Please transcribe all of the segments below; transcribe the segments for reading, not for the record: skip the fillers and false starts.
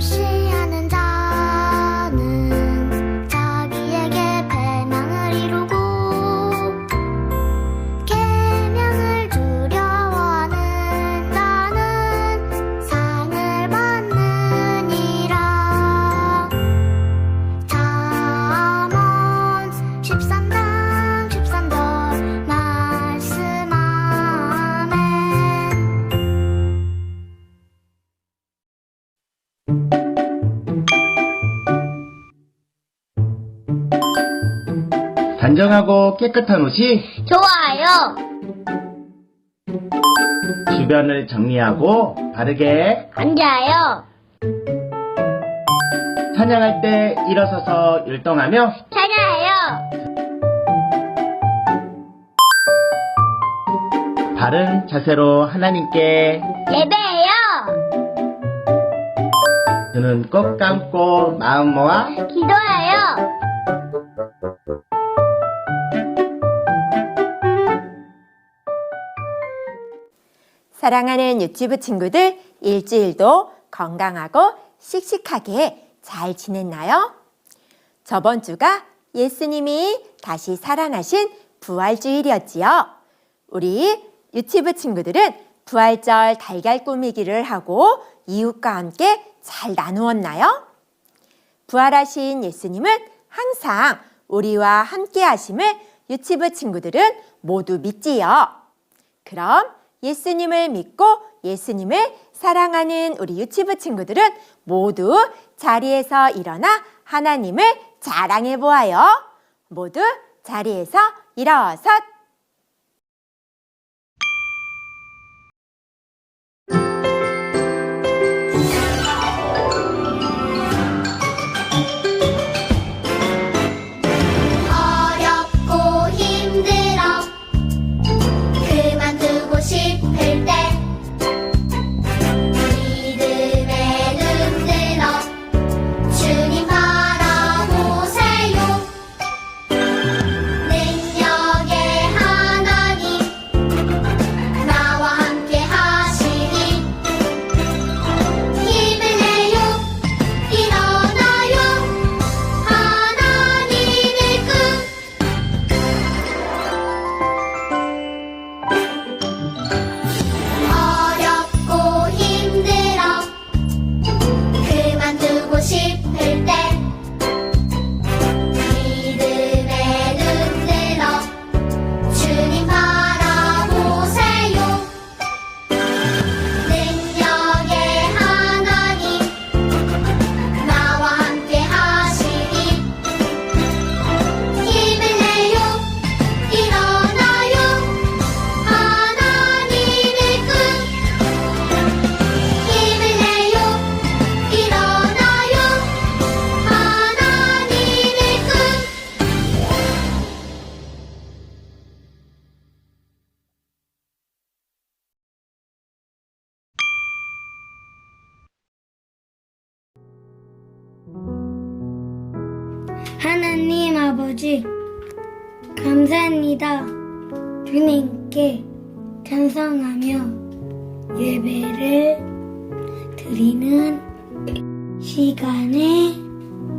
무시하는 자는 자기에게 배망을 이루고 계명을 두려워하는 자는 상을 받느니라. 잠언 13장 13절 말씀. 아멘. 단정하고 깨끗한 옷이 좋아요. 주변을 정리하고 바르게 앉아요. 찬양할 때 일어서서 율동하며 찾아요. 바른 자세로 하나님께 예배해요. 눈은 꼭 감고 마음 모아 기도해요. 사랑하는 유치부 친구들, 일주일도 건강하고 씩씩하게 잘 지냈나요? 저번 주가 예수님이 다시 살아나신 부활주일이었지요. 우리 유치부 친구들은 부활절 달걀 꾸미기를 하고 이웃과 함께 잘 나누었나요? 부활하신 예수님은 항상 우리와 함께 하심을 유치부 친구들은 모두 믿지요. 그럼 예수님을 믿고 예수님을 사랑하는 우리 유치부 친구들은 모두 자리에서 일어나 하나님을 자랑해 보아요. 모두 자리에서 일어서 어렵고 힘들어 그만두고 싶을 때 믿음의 눈 들어 주님 바라보세요. 능력의 하나님 나와 함께 하시니 힘을 내요. 일어나요. 하나님의 꿈 어렵고 힘들어 그만두고 싶을 때 믿음의 눈 들어 주님 바라보세요. 능력의 하나님 나와 함께 하시니 힘을 내요. 일어나요. 하나님의 꿈 힘을 내요. 일어나요. 하나님의 꿈 하나님 아버지 감사합니다. 주님께 찬송하며 예배를 드리는 시간에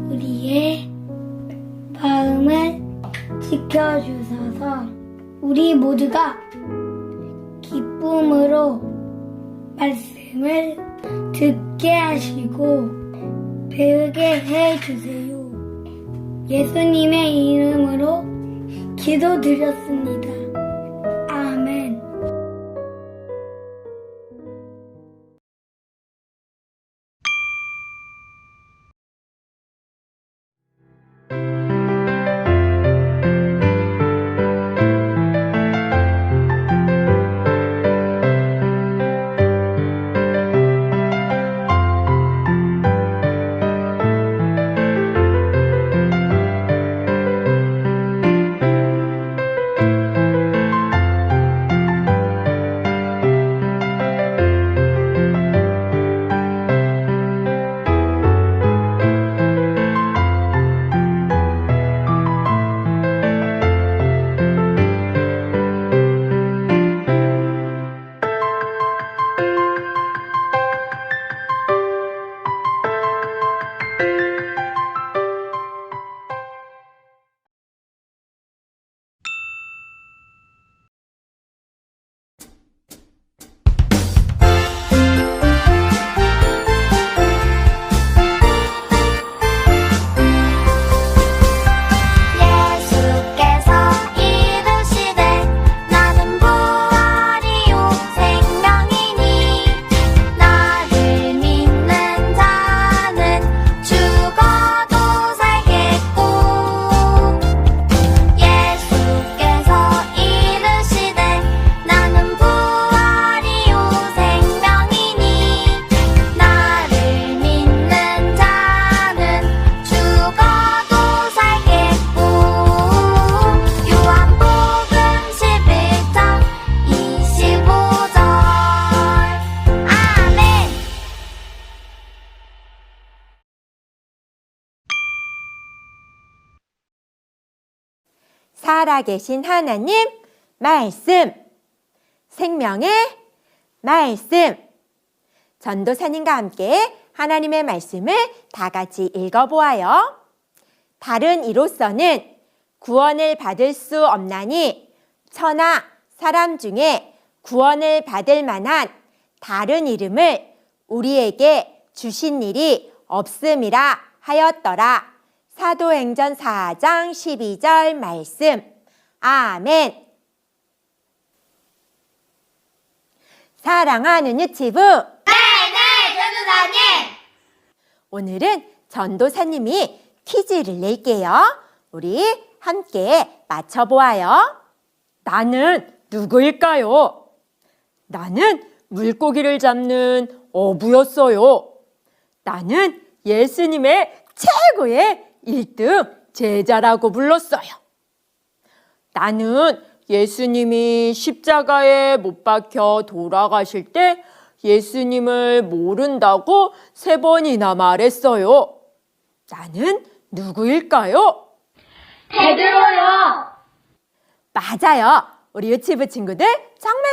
우리의 마음을 지켜주셔서 우리 모두가 기쁨으로 말씀을 듣게 하시고 배우게 해주세요. 예수님의 이름으로 기도드렸습니다. 아멘. 살아계신 하나님 말씀, 생명의 말씀. 전도사님과 함께 하나님의 말씀을 다 같이 읽어보아요. 다른 이로서는 구원을 받을 수 없나니 천하 사람 중에 구원을 받을 만한 다른 이름을 우리에게 주신 일이 없음이라 하였더라. 사도행전 4장 12절 말씀. 아멘. 사랑하는 유치부. 네, 전도사님. 오늘은 전도사님이 퀴즈를 낼게요. 우리 함께 맞춰보아요. 나는 누구일까요? 나는 물고기를 잡는 어부였어요. 나는 예수님의 최고의 1등 제자라고 불렀어요. 나는 예수님이 십자가에 못 박혀 돌아가실 때 예수님을 모른다고 3번이나 말했어요. 나는 누구일까요? 베드로요. 맞아요. 우리 유치부 친구들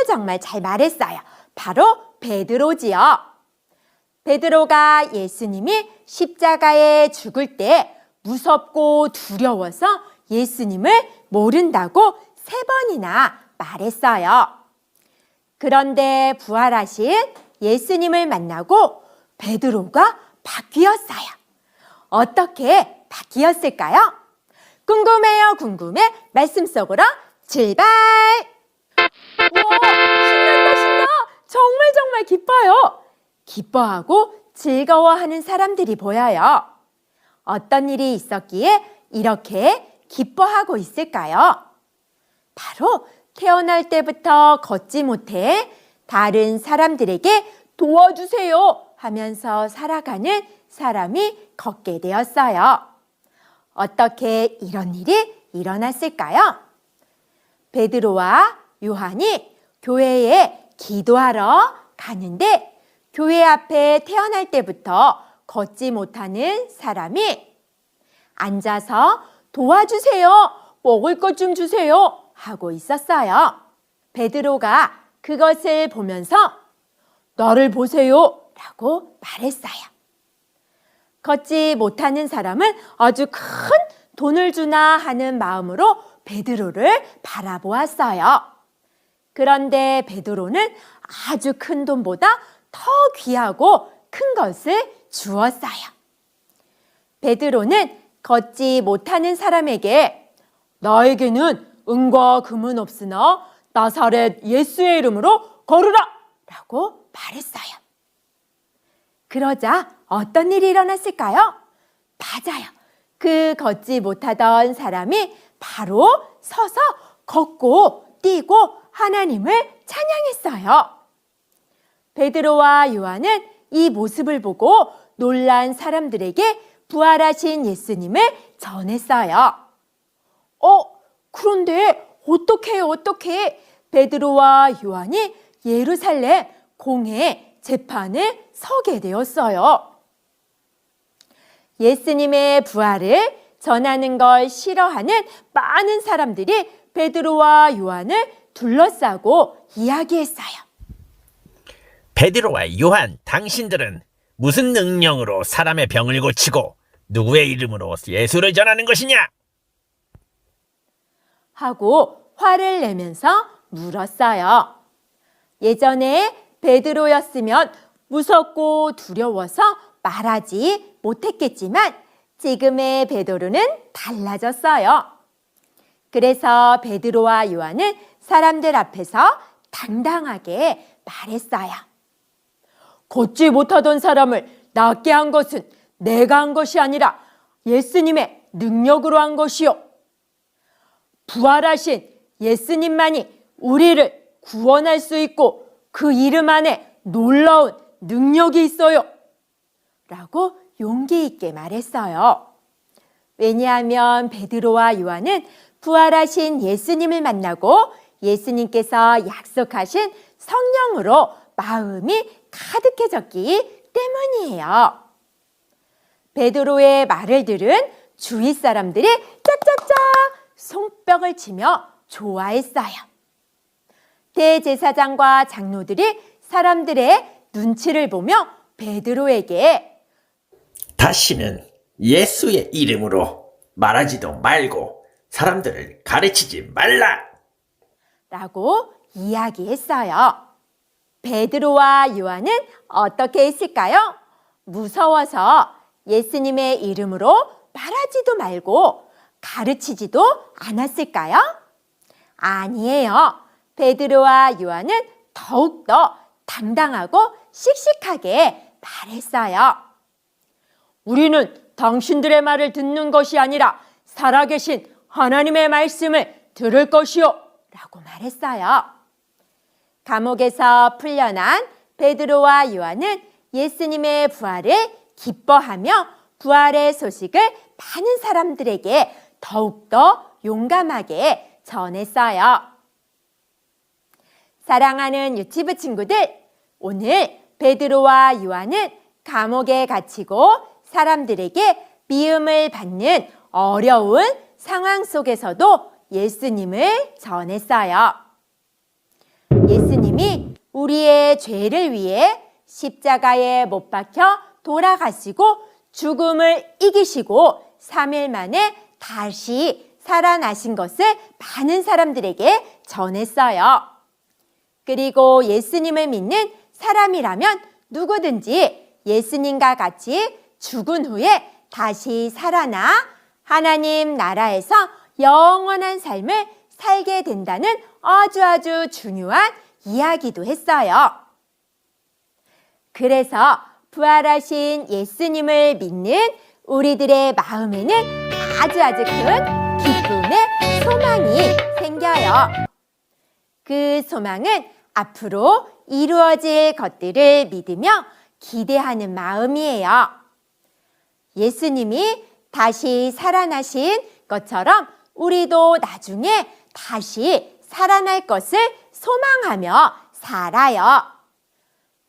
정말 잘 말했어요. 바로 베드로지요. 베드로가 예수님이 십자가에 죽을 때 무섭고 두려워서 예수님을 모른다고 3번이나 말했어요. 그런데 부활하신 예수님을 만나고 베드로가 바뀌었어요. 어떻게 바뀌었을까요? 궁금해요, 궁금해. 말씀 속으로 출발! 우와, 신난다. 정말 기뻐요. 기뻐하고 즐거워하는 사람들이 보여요. 어떤 일이 있었기에 이렇게 기뻐하고 있을까요? 바로 태어날 때부터 걷지 못해 다른 사람들에게 도와주세요 하면서 살아가는 사람이 걷게 되었어요. 어떻게 이런 일이 일어났을까요? 베드로와 요한이 교회에 기도하러 가는데 교회 앞에 태어날 때부터 걷지 못하는 사람이 앉아서 도와주세요, 먹을 것 좀 주세요 하고 있었어요. 베드로가 그것을 보면서 나를 보세요 라고 말했어요. 걷지 못하는 사람은 아주 큰 돈을 주나 하는 마음으로 베드로를 바라보았어요. 그런데 베드로는 아주 큰 돈보다 더 귀하고 큰 것을 주었어요. 베드로는 걷지 못하는 사람에게 나에게는 은과 금은 없으나 나사렛 예수의 이름으로 걸으라 라고 말했어요. 그러자 어떤 일이 일어났을까요? 맞아요. 그 걷지 못하던 사람이 바로 서서 걷고 뛰고 하나님을 찬양했어요. 베드로와 요한은 이 모습을 보고 놀란 사람들에게 부활하신 예수님을 전했어요. 그런데 어떻게 베드로와 요한이 예루살렘 공회 재판에 서게 되었어요. 예수님의 부활을 전하는 걸 싫어하는 많은 사람들이 베드로와 요한을 둘러싸고 이야기했어요. 베드로와 요한, 당신들은 무슨 능력으로 사람의 병을 고치고 누구의 이름으로 예수를 전하는 것이냐? 하고 화를 내면서 물었어요. 예전에 베드로였으면 무섭고 두려워서 말하지 못했겠지만 지금의 베드로는 달라졌어요. 그래서 베드로와 요한은 사람들 앞에서 당당하게 말했어요. 걷지 못하던 사람을 낫게 한 것은 내가 한 것이 아니라 예수님의 능력으로 한 것이요. 부활하신 예수님만이 우리를 구원할 수 있고 그 이름 안에 놀라운 능력이 있어요. 라고 용기 있게 말했어요. 왜냐하면 베드로와 요한은 부활하신 예수님을 만나고 예수님께서 약속하신 성령으로 마음이 가득해졌기 때문이에요. 베드로의 말을 들은 주위 사람들이 짝짝짝 손뼉을 치며 좋아했어요. 대제사장과 장로들이 사람들의 눈치를 보며 베드로에게 다시는 예수의 이름으로 말하지도 말고 사람들을 가르치지 말라. 라고 이야기했어요. 베드로와 요한은 어떻게 했을까요? 무서워서 예수님의 이름으로 말하지도 말고 가르치지도 않았을까요? 아니에요. 베드로와 요한은 더욱더 당당하고 씩씩하게 말했어요. 우리는 당신들의 말을 듣는 것이 아니라 살아계신 하나님의 말씀을 들을 것이요 라고 말했어요. 감옥에서 풀려난 베드로와 요한은 예수님의 부활을 기뻐하며 부활의 소식을 많은 사람들에게 더욱더 용감하게 전했어요. 사랑하는 유치부 친구들, 오늘 베드로와 요한은 감옥에 갇히고 사람들에게 미움을 받는 어려운 상황 속에서도 예수님을 전했어요. 예수님이 우리의 죄를 위해 십자가에 못 박혀 돌아가시고 죽음을 이기시고 3일 만에 다시 살아나신 것을 많은 사람들에게 전했어요. 그리고 예수님을 믿는 사람이라면 누구든지 예수님과 같이 죽은 후에 다시 살아나 하나님 나라에서 영원한 삶을 살게 된다는 아주 중요한 이야기도 했어요. 그래서 부활하신 예수님을 믿는 우리들의 마음에는 아주 큰 기쁨의 소망이 생겨요. 그 소망은 앞으로 이루어질 것들을 믿으며 기대하는 마음이에요. 예수님이 다시 살아나신 것처럼 우리도 나중에 다시 살아날 것을 소망하며 살아요.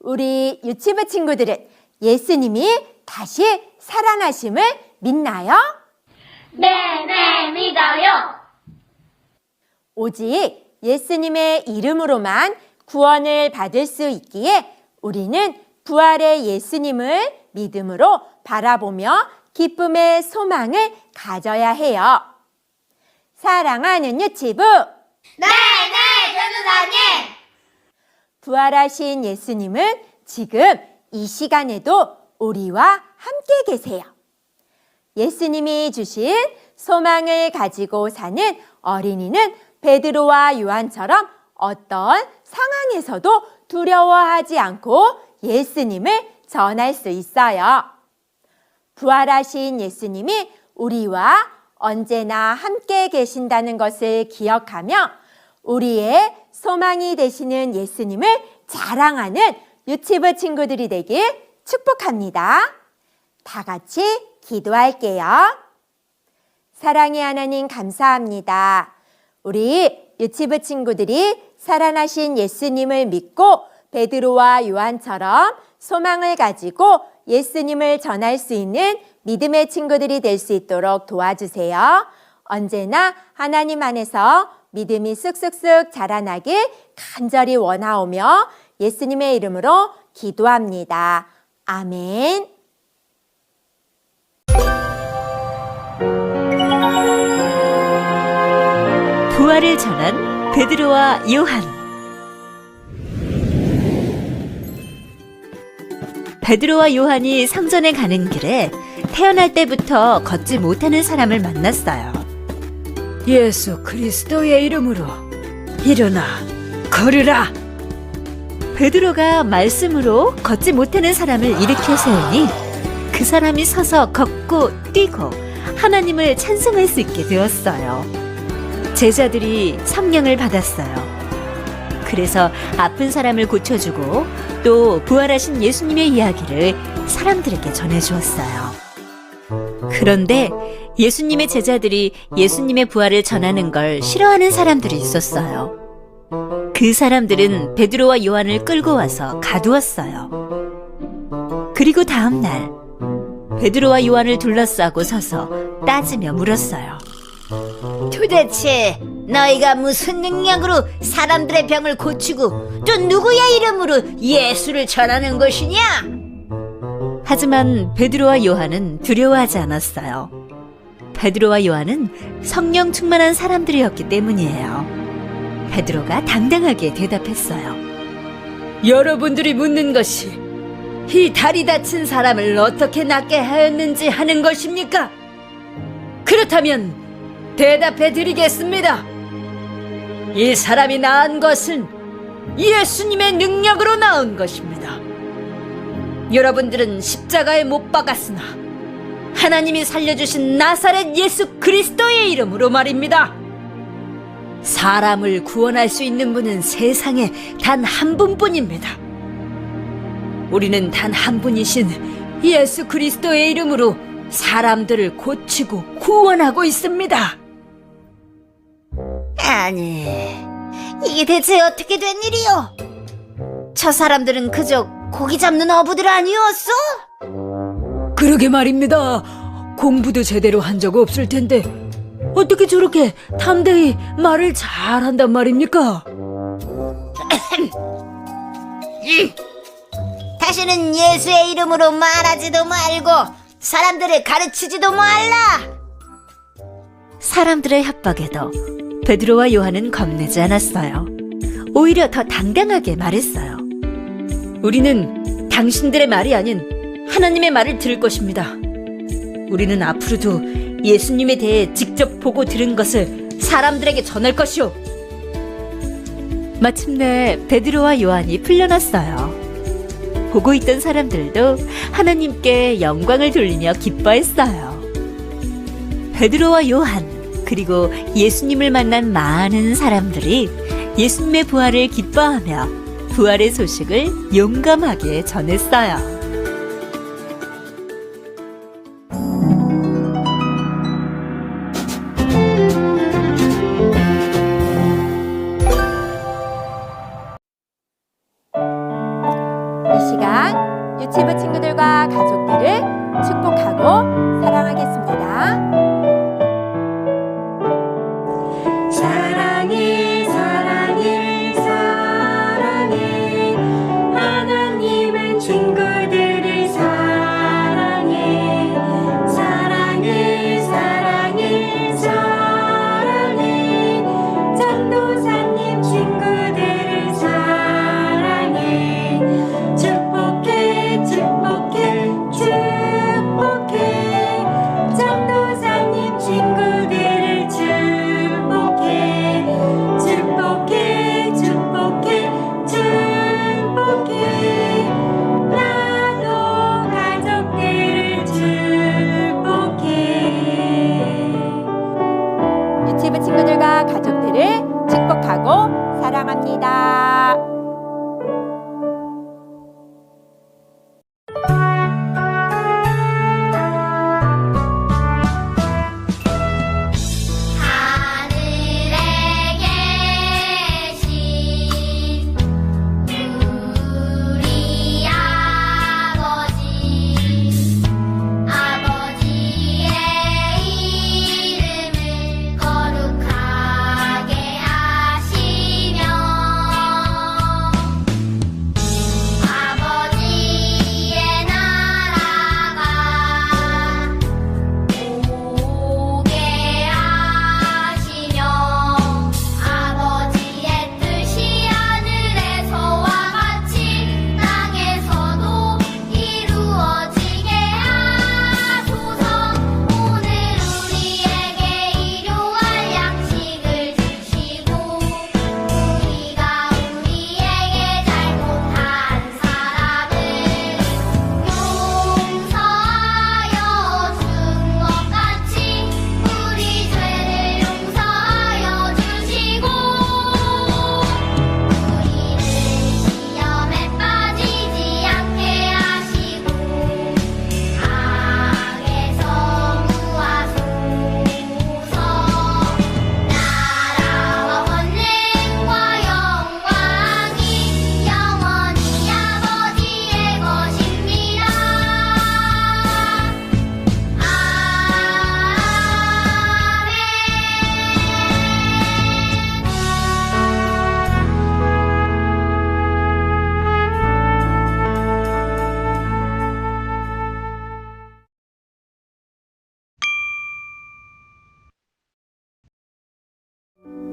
우리 유치부 친구들은 예수님이 다시 살아나심을 믿나요? 네, 믿어요. 오직 예수님의 이름으로만 구원을 받을 수 있기에 우리는 부활의 예수님을 믿음으로 바라보며 기쁨의 소망을 가져야 해요. 사랑하는 유치부, 네, 전도사님. 부활하신 예수님은 지금 이 시간에도 우리와 함께 계세요. 예수님이 주신 소망을 가지고 사는 어린이는 베드로와 요한처럼 어떤 상황에서도 두려워하지 않고 예수님을 전할 수 있어요. 부활하신 예수님이 우리와 언제나 함께 계신다는 것을 기억하며 우리의 소망이 되시는 예수님을 자랑하는 유치부 친구들이 되길 축복합니다. 다 같이 기도할게요. 사랑의 하나님 감사합니다. 우리 유치부 친구들이 살아나신 예수님을 믿고 베드로와 요한처럼 소망을 가지고 예수님을 전할 수 있는 믿음의 친구들이 될 수 있도록 도와주세요. 언제나 하나님 안에서 믿음이 쑥쑥쑥 자라나길 간절히 원하오며 예수님의 이름으로 기도합니다. 아멘. 부활을 전한 베드로와 요한. 베드로와 요한이 성전에 가는 길에 태어날 때부터 걷지 못하는 사람을 만났어요. 예수 그리스도의 이름으로 일어나 걸으라. 베드로가 말씀으로 걷지 못하는 사람을 일으켜 세우니 그 사람이 서서 걷고 뛰고 하나님을 찬송할 수 있게 되었어요. 제자들이 성령을 받았어요. 그래서 아픈 사람을 고쳐주고 또 부활하신 예수님의 이야기를 사람들에게 전해주었어요. 그런데 예수님의 제자들이 예수님의 부활을 전하는 걸 싫어하는 사람들이 있었어요. 그 사람들은 베드로와 요한을 끌고 와서 가두었어요. 그리고 다음 날 베드로와 요한을 둘러싸고 서서 따지며 물었어요. 도대체 너희가 무슨 능력으로 사람들의 병을 고치고 또 누구의 이름으로 예수를 전하는 것이냐? 하지만 베드로와 요한은 두려워하지 않았어요. 베드로와 요한은 성령 충만한 사람들이었기 때문이에요. 베드로가 당당하게 대답했어요. 여러분들이 묻는 것이 이 다리 다친 사람을 어떻게 낫게 하였는지 하는 것입니까? 그렇다면 대답해 드리겠습니다. 이 사람이 나은 것은 예수님의 능력으로 나은 것입니다. 여러분들은 십자가에 못 박았으나 하나님이 살려주신 나사렛 예수 그리스도의 이름으로 말입니다. 사람을 구원할 수 있는 분은 세상에 단 한 분뿐입니다. 우리는 단 한 분이신 예수 그리스도의 이름으로 사람들을 고치고 구원하고 있습니다. 아니, 이게 대체 어떻게 된 일이요? 저 사람들은 그저 고기 잡는 어부들 아니었어? 그러게 말입니다. 공부도 제대로 한 적 없을 텐데 어떻게 저렇게 담대히 말을 잘한단 말입니까? 다시는 예수의 이름으로 말하지도 말고 사람들을 가르치지도 말라. 사람들의 협박에도 베드로와 요한은 겁내지 않았어요. 오히려 더 당당하게 말했어요. 우리는 당신들의 말이 아닌 하나님의 말을 들을 것입니다. 우리는 앞으로도 예수님에 대해 직접 보고 들은 것을 사람들에게 전할 것이오. 마침내 베드로와 요한이 풀려났어요. 보고 있던 사람들도 하나님께 영광을 돌리며 기뻐했어요. 베드로와 요한, 그리고 예수님을 만난 많은 사람들이 예수님의 부활을 기뻐하며 부활의 소식을 용감하게 전했어요. 이 시간 유치부 친구들과 가족들을 축복하고 사랑하겠습니다. 사랑해 사랑해 사랑해 하나님은 친구들을 사랑해 사랑해 사랑해 사랑해 전도사님 친구들을 사랑해 축복해 축복해 축복해 전도사님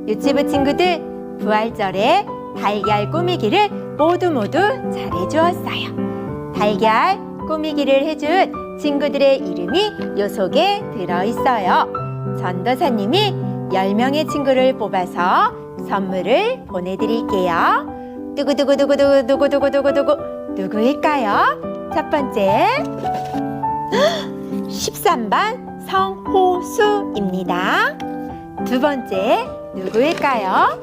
유치부 친구들, 부활절에 달걀 꾸미기를 모두 잘해주었어요. 달걀 꾸미기를 해준 친구들의 이름이 요 속에 들어있어요. 전도사님이 10명의 친구를 뽑아서 선물을 보내드릴게요. 두구두구두구두구두구두구두구 누구일까요? 첫 번째 13반 성호수입니다. 두 번째 누구일까요?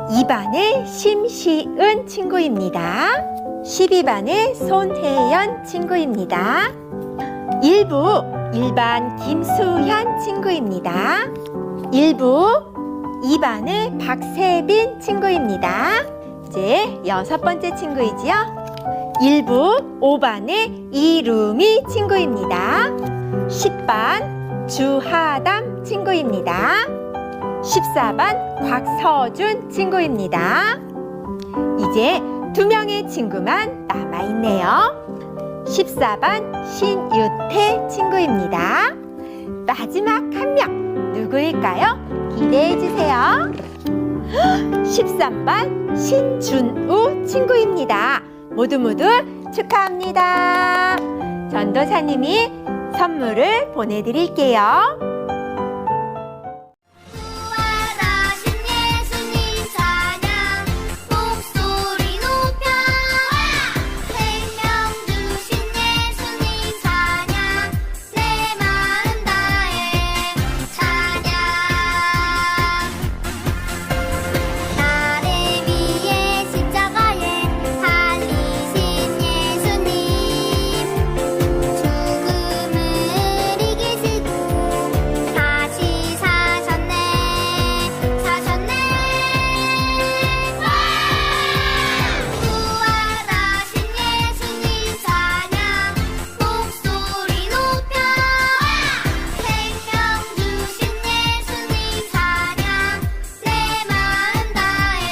2반의 심시은 친구입니다. 12반의 손혜연 친구입니다. 1반 김수현 친구입니다. 2반의 박세빈 친구입니다. 이제 6번째 친구이지요. 5반의 이루미 친구입니다. 10반 주하담 친구입니다. 14반 곽서준 친구입니다. 이제 2명의 친구만 남아있네요. 14반 신유태 친구입니다. 마지막 1명 누구일까요? 기대해주세요. 13반 신준우 친구입니다. 모두 축하합니다. 전도사님이 선물을 보내드릴게요. 부활하신 예수님 찬양 목소리 높여 생명 주신 예수님 찬양 내 마음 다해 찬양 나를 위해 십자가에 달리신 예수님 죽음을 이기시고 다시 사셨네 부활하신 예수님 찬양 목소리 높여 생명 주신 예수님 찬양 내 마음 다해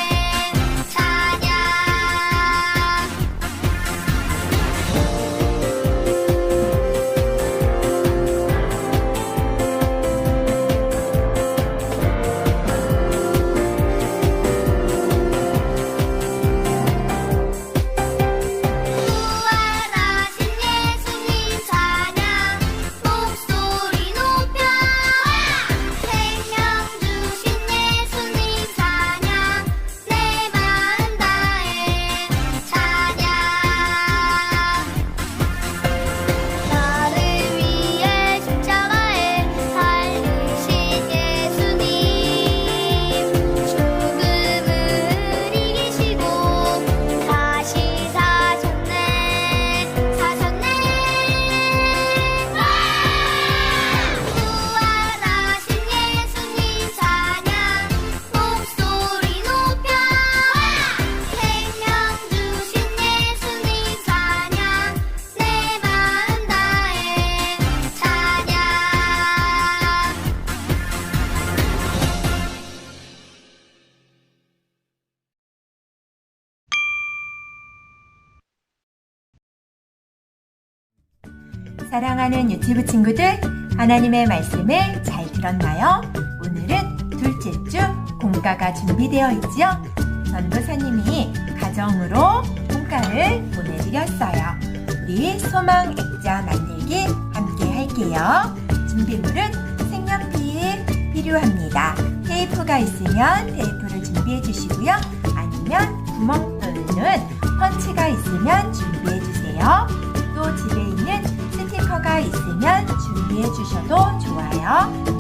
찬양 부활하신 예수님 찬양 목소리 높여 생명 주신 예수님 찬양 내 마음 다해 찬양 나를 위해 십자가에 달리신 예수님 죽음을 이기시고 다시 사셨네 부활하신 예수님 찬양 목소리 높여 생명 주신 예수님 찬양 내 마음 다해 찬양 사랑하는 유튜브 친구들, 하나님의 말씀을 잘 들었나요? 오늘은 둘째 주 공과가 준비되어 있죠? 전도사님이 가정으로 공과를 보내드렸어요. 우리 소망 액자 만들기 함께 할게요. 준비물은 색연필 필요합니다. 테이프가 있으면 테이프를 준비해 주시고요. 아니면 구멍 뚫는 펀치가 있으면 준비해 주세요. 또 집에 있는 스티커가 있으면 준비해 주셔도 좋아요.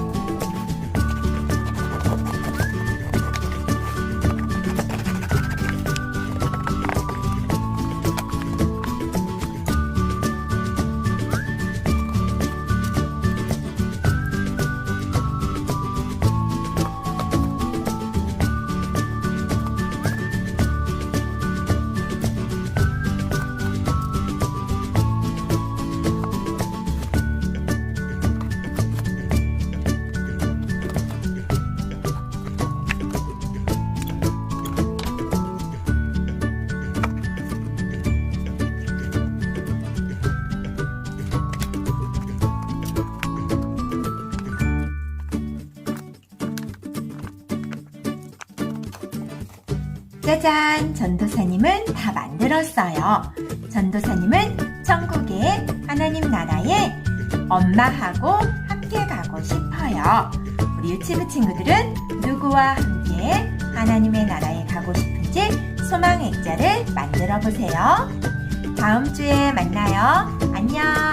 짜잔! 전도사님은 다 만들었어요. 전도사님은 천국의 하나님 나라에 엄마하고 함께 가고 싶어요. 우리 유치부 친구들은 누구와 함께 하나님의 나라에 가고 싶은지 소망 액자를 만들어 보세요. 다음 주에 만나요. 안녕!